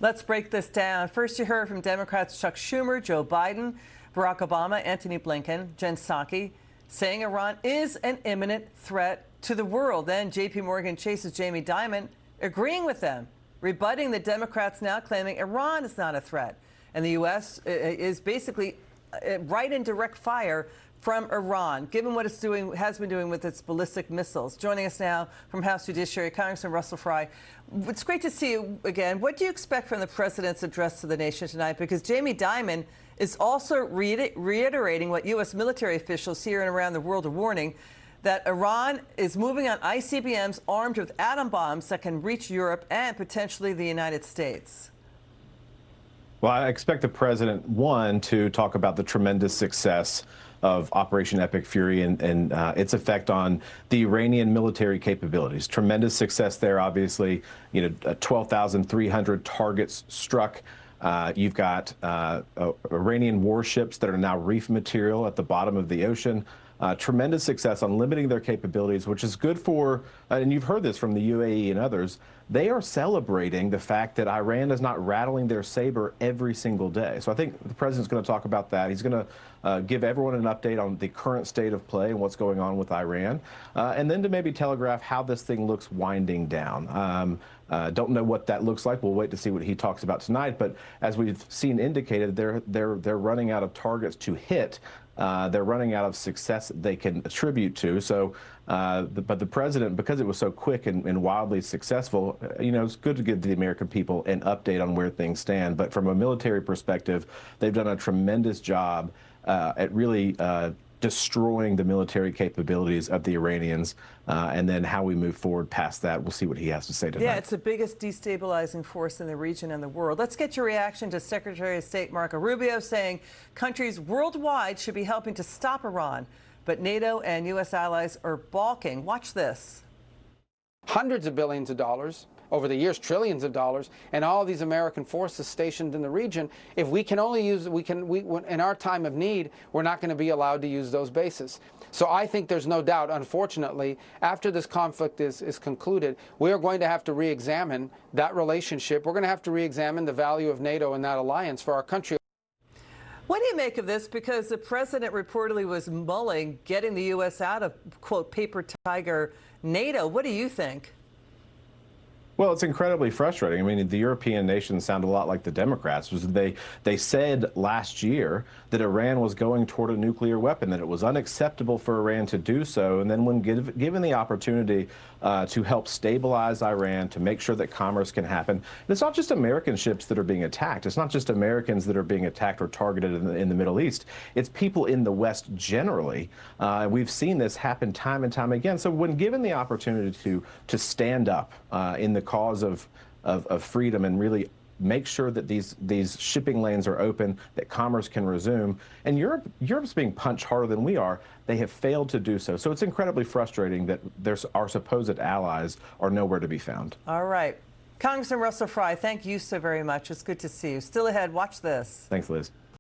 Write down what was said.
Let's break this down. First, you heard from Democrats Chuck Schumer, Joe Biden, Barack Obama, Antony Blinken, Jen Psaki, saying Iran is an imminent threat to the world. Then J.P. Morgan Chase's Jamie Dimon agreeing with them, rebutting the Democrats now claiming Iran is not a threat. And the U.S. is basically right in direct fire from Iran, given what it's has been doing with its ballistic missiles. Joining us now from House Judiciary, Congressman Russell Fry. It's great to see you again. What do you expect from the president's address to the nation tonight? Because Jamie Dimon is also reiterating what U.S. military officials here and around the world are warning, that Iran is moving on ICBMs armed with atom bombs that can reach Europe and potentially the United States. Well, I expect the president, one, to talk about the tremendous success of Operation Epic Fury and its effect on the Iranian military capabilities. Tremendous success there, obviously. 12,300 targets struck. You've got Iranian warships that are now reef material at the bottom of the ocean. Tremendous success on limiting their capabilities, which is good for, and you've heard this from the UAE and others, they are celebrating the fact that Iran is not rattling their saber every single day. So I think the president's going to talk about that. He's going to give everyone an update on the current state of play and what's going on with Iran, and then to maybe telegraph how this thing looks winding down. Don't know what that looks like. We'll wait to see what he talks about tonight. But as we've seen indicated, they're running out of targets to hit. They're running out of success they can attribute to. So, but the president, because it was so quick and wildly successful, it's good to give the American people an update on where things stand. But from a military perspective, they've done a tremendous job at really destroying the military capabilities of the Iranians, and then how we move forward past that. We'll see what he has to say tonight. Yeah, it's the biggest destabilizing force in the region and the world. Let's get your reaction to Secretary of State Marco Rubio saying countries worldwide should be helping to stop Iran, but NATO and U.S. allies are balking. Watch this. Hundreds of billions of dollars. Over the years, trillions of dollars, and all these American forces stationed in the region. If we can only use, in our time of need, we're not going to be allowed to use those bases. So I think there's no doubt, unfortunately, after this conflict is concluded, we are going to have to re-examine that relationship. We're going to have to re-examine the value of NATO and that alliance for our country. What do you make of this? Because the president reportedly was mulling getting the U.S. out of, quote, paper tiger NATO. What do you think? Well, it's incredibly frustrating. I mean, the European nations sound a lot like the Democrats. They said last year that Iran was going toward a nuclear weapon, that it was unacceptable for Iran to do so. And then when given the opportunity to help stabilize Iran, to make sure that commerce can happen, and it's not just American ships that are being attacked. It's not just Americans that are being attacked or targeted in the Middle East. It's people in the West generally. We've seen this happen time and time again. So when given the opportunity to stand up in the cause of freedom and really make sure that these shipping lanes are open, that commerce can resume. And Europe's being punched harder than we are. They have failed to do so. So it's incredibly frustrating that our supposed allies are nowhere to be found. All right. Congressman Russell Fry, thank you so very much. It's good to see you. Still ahead, watch this. Thanks, Liz.